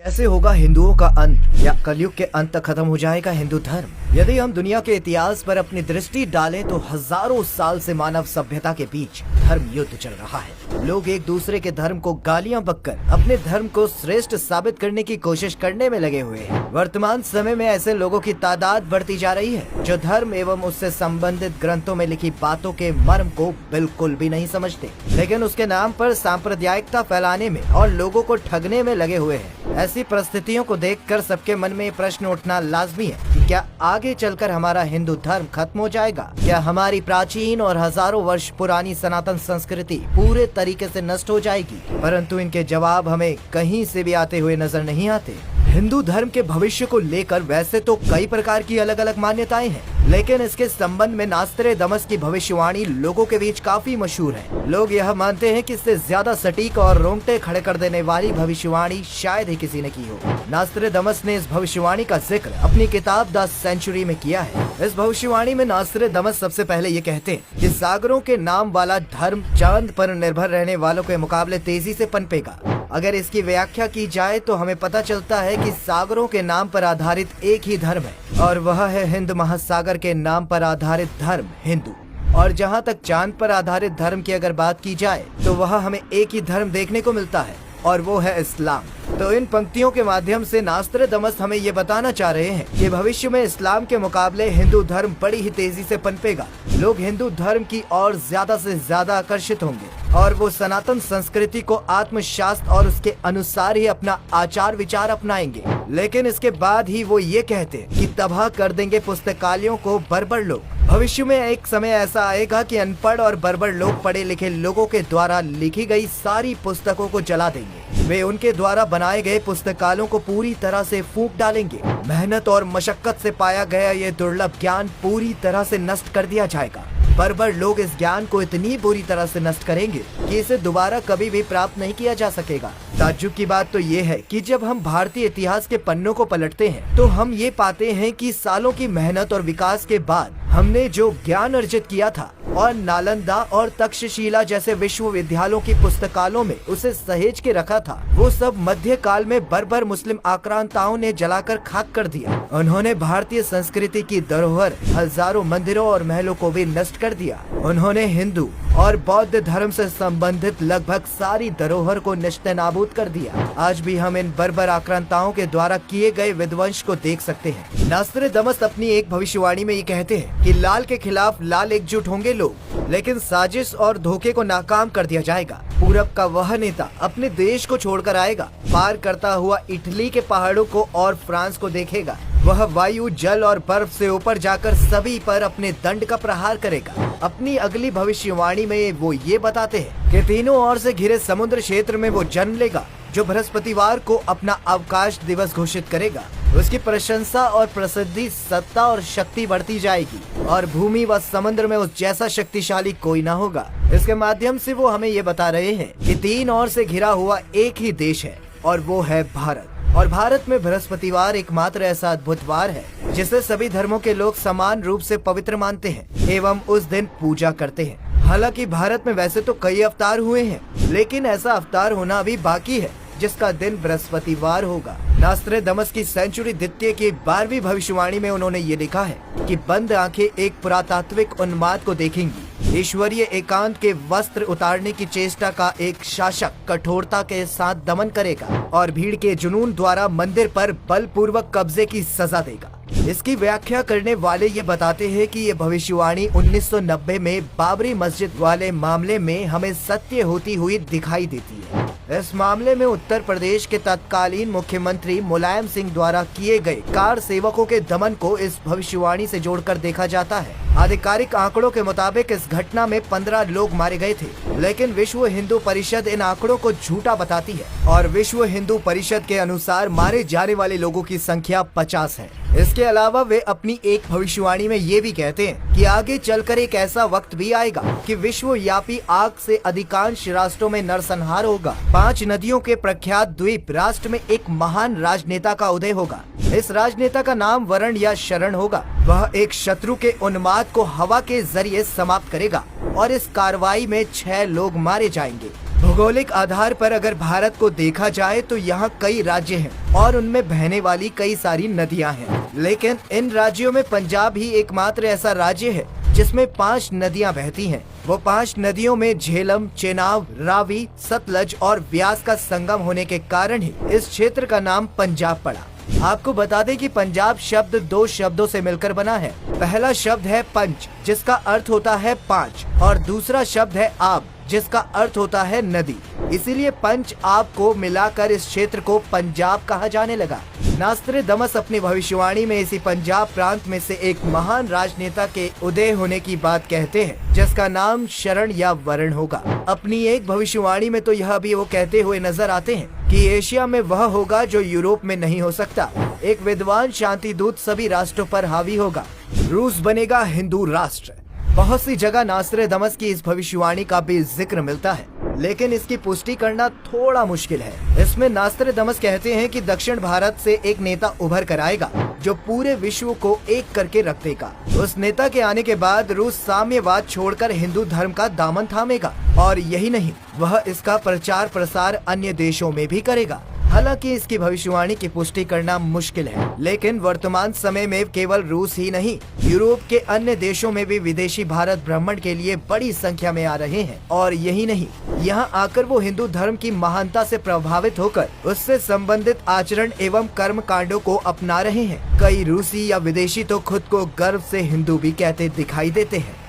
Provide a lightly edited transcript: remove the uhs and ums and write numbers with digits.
ऐसे होगा हिंदुओं का अंत या कलयुग के अंत तक खत्म हो जाएगा हिंदू धर्म। यदि हम दुनिया के इतिहास पर अपनी दृष्टि डालें तो हजारों साल से मानव सभ्यता के बीच धर्म युद्ध चल रहा है। लोग एक दूसरे के धर्म को गालियां बककर अपने धर्म को श्रेष्ठ साबित करने की कोशिश करने में लगे हुए हैं। वर्तमान समय में ऐसे लोगों की तादाद बढ़ती जा रही है जो धर्म एवं उससे संबंधित ग्रंथों में लिखी बातों के मर्म को बिल्कुल भी नहीं समझते, लेकिन उसके नाम पर सांप्रदायिकता फैलाने में और लोगों को ठगने में लगे हुए हैं। ऐसी परिस्थितियों को देखकर सबके मन में प्रश्न उठना लाजमी है कि क्या आगे चलकर हमारा हिंदू धर्म खत्म हो जाएगा? क्या हमारी प्राचीन और हजारों वर्ष पुरानी सनातन संस्कृति पूरे तरीके से नष्ट हो जाएगी? परंतु इनके जवाब हमें कहीं से भी आते हुए नजर नहीं आते। हिंदू धर्म के भविष्य को लेकर वैसे तो कई प्रकार की अलग अलग मान्यताएं हैं, लेकिन इसके संबंध में नास्त्रेदमस की भविष्यवाणी लोगों के बीच काफी मशहूर है। लोग यह मानते हैं कि इससे ज्यादा सटीक और रोंगटे खड़े कर देने वाली भविष्यवाणी शायद ही किसी ने की हो। नास्त्रेदमस ने इस भविष्यवाणी का जिक्र अपनी किताब द सेंचुरी में किया है। इस भविष्यवाणी में नास्त्रेदमस सबसे पहले ये कहते हैं कि सागरों के नाम वाला धर्म चांद पर निर्भर रहने वालों के मुकाबले तेजी से पनपेगा। अगर इसकी व्याख्या की जाए तो हमें पता चलता है कि सागरों के नाम पर आधारित एक ही धर्म है और वह है हिंद महासागर के नाम पर आधारित धर्म हिंदू। और जहाँ तक चांद पर आधारित धर्म की अगर बात की जाए तो वह हमें एक ही धर्म देखने को मिलता है और वो है इस्लाम। तो इन पंक्तियों के माध्यम से नास्त्रेदमस हमें ये बताना चाह रहे हैं कि भविष्य में इस्लाम के मुकाबले हिंदू धर्म बड़ी ही तेजी से पनपेगा। लोग हिंदू धर्म की ओर ज्यादा से ज्यादा आकर्षित होंगे और वो सनातन संस्कृति को आत्मशास्त्र और उसके अनुसार ही अपना आचार विचार अपनाएंगे। लेकिन इसके बाद ही वो ये कहते हैं कि तबाह कर देंगे पुस्तकालयों को बर्बर लोग। भविष्य में एक समय ऐसा आएगा कि अनपढ़ और बर्बर लोग पढ़े लिखे लोगों के द्वारा लिखी गई सारी पुस्तकों को जला देंगे। वे उनके द्वारा बनाए गए पुस्तकालयों को पूरी तरह से फूंक डालेंगे। मेहनत और मशक्कत से पाया गया ये दुर्लभ ज्ञान पूरी तरह से नष्ट कर दिया जाएगा। बर्बर लोग इस ज्ञान को इतनी बुरी तरह से नष्ट करेंगे कि इसे दोबारा कभी भी प्राप्त नहीं किया जा सकेगा। ताज्जुब की बात तो ये है कि जब हम भारतीय इतिहास के पन्नों को पलटते हैं तो हम ये पाते हैं कि सालों की मेहनत और विकास के बाद हमने जो ज्ञान अर्जित किया था और नालंदा और तक्षशिला जैसे विश्वविद्यालयों की पुस्तकालयों में उसे सहेज के रखा था, वो सब मध्य काल में बर्बर मुस्लिम आक्रांताओं ने जलाकर खाक कर दिया। उन्होंने भारतीय संस्कृति की धरोहर हजारों मंदिरों और महलों को भी नष्ट कर दिया। उन्होंने हिंदू और बौद्ध धर्म से संबंधित लगभग सारी धरोहर को नेस्तनाबूद कर दिया। आज भी हम इन बर्बर आक्रांताओं के द्वारा किए गए विध्वंस को देख सकते हैं। नास्त्रेदमस अपनी एक भविष्यवाणी में ये कहते हैं कि लाल के खिलाफ लाल एकजुट होंगे लोग, लेकिन साजिश और धोखे को नाकाम कर दिया जाएगा। पूरब का वह नेता अपने देश को छोड़कर आएगा, पार करता हुआ इटली के पहाड़ों को और फ्रांस को देखेगा। वह वायु, जल और बर्फ से ऊपर जाकर सभी पर अपने दंड का प्रहार करेगा। अपनी अगली भविष्यवाणी में वो ये बताते हैं कि तीनों ओर से घिरे समुद्र क्षेत्र में वो जन्म लेगा जो बृहस्पतिवार को अपना अवकाश दिवस घोषित करेगा। उसकी प्रशंसा और प्रसिद्धि, सत्ता और शक्ति बढ़ती जाएगी और भूमि व समुद्र में उस जैसा शक्तिशाली कोई ना होगा। इसके माध्यम से वो हमें ये बता रहे हैं कि तीन ओर से घिरा हुआ एक ही देश है और वो है भारत। और भारत में बृहस्पतिवार एकमात्र ऐसा अद्भुत वार है जिसे सभी धर्मों के लोग समान रूप से पवित्र मानते हैं एवं उस दिन पूजा करते हैं। हालांकि भारत में वैसे तो कई अवतार हुए हैं, लेकिन ऐसा अवतार होना अभी बाकी है जिसका दिन बृहस्पतिवार होगा। नास्त्रेदमस की सेंचुरी द्वितीय की 12वीं भविष्यवाणी में उन्होंने ये लिखा है कि बंद आंखें एक पुरातात्विक उन्माद को देखेंगी। ईश्वरीय एकांत के वस्त्र उतारने की चेष्टा का एक शासक कठोरता के साथ दमन करेगा और भीड़ के जुनून द्वारा मंदिर पर बलपूर्वक कब्जे की सजा देगा। इसकी व्याख्या करने वाले ये बताते हैं कि ये भविष्यवाणी 1990 में बाबरी मस्जिद वाले मामले में हमें सत्य होती हुई दिखाई देती है। इस मामले में उत्तर प्रदेश के तत्कालीन मुख्यमंत्री मुलायम सिंह द्वारा किए गए कार सेवकों के दमन को इस भविष्यवाणी से जोड़कर देखा जाता है। आधिकारिक आंकड़ों के मुताबिक इस घटना में 15 लोग मारे गए थे, लेकिन विश्व हिंदू परिषद इन आंकड़ों को झूठा बताती है और विश्व हिंदू परिषद के अनुसार मारे जाने वाले लोगों की संख्या 50 है। इसके अलावा वे अपनी एक भविष्यवाणी में ये भी कहते हैं कि आगे चलकर एक ऐसा वक्त भी आएगा कि विश्वव्यापी आग से अधिकांश राष्ट्रों में नरसंहार होगा। 5 नदियों के प्रख्यात द्वीप राष्ट्र में एक महान राजनेता का उदय होगा। इस राजनेता का नाम वरुण या शरण होगा। वह एक शत्रु के उन्माद को हवा के जरिए समाप्त करेगा और इस कार्रवाई में 6 लोग मारे जाएंगे। भौगोलिक आधार पर अगर भारत को देखा जाए तो यहाँ कई राज्य हैं और उनमें बहने वाली कई सारी नदियाँ हैं, लेकिन इन राज्यों में पंजाब ही एकमात्र ऐसा राज्य है जिसमें 5 नदियाँ बहती हैं। वो 5 नदियों में झेलम, चेनाब, रावी, सतलज और व्यास का संगम होने के कारण ही इस क्षेत्र का नाम पंजाब पड़ा। आपको बता दें कि पंजाब शब्द 2 शब्दों से मिलकर बना है। पहला शब्द है पंच, जिसका अर्थ होता है 5, और दूसरा शब्द है आब, जिसका अर्थ होता है नदी। इसीलिए पंच आब को मिलाकर इस क्षेत्र को पंजाब कहा जाने लगा। नास्त्रेदमस अपनी भविष्यवाणी में इसी पंजाब प्रांत में से एक महान राजनेता के उदय होने की बात कहते हैं, जिसका नाम शरण या वरण होगा। अपनी एक भविष्यवाणी में तो यह भी वो कहते हुए नजर आते हैं कि एशिया में वह होगा जो यूरोप में नहीं हो सकता। एक विद्वान शांति दूत सभी राष्ट्रों पर हावी होगा। रूस बनेगा हिंदू राष्ट्र। बहुत सी जगह नास्त्रेदमस की इस भविष्यवाणी का भी जिक्र मिलता है, लेकिन इसकी पुष्टि करना थोड़ा मुश्किल है। इसमें नास्त्रेदमस कहते हैं कि दक्षिण भारत से एक नेता उभर कर आएगा जो पूरे विश्व को एक करके रख देगा। उस नेता के आने के बाद रूस साम्यवाद छोड़कर हिंदू धर्म का दामन थामेगा, और यही नहीं, वह इसका प्रचार प्रसार अन्य देशों में भी करेगा। हालांकि इसकी भविष्यवाणी की पुष्टि करना मुश्किल है, लेकिन वर्तमान समय में केवल रूस ही नहीं, यूरोप के अन्य देशों में भी विदेशी भारत भ्रमण के लिए बड़ी संख्या में आ रहे हैं। और यही नहीं, यहाँ आकर वो हिंदू धर्म की महानता से प्रभावित होकर उससे संबंधित आचरण एवं कर्म कांडों को अपना रहे हैं। कई रूसी या विदेशी तो खुद को गर्व से हिंदू भी कहते दिखाई देते हैं।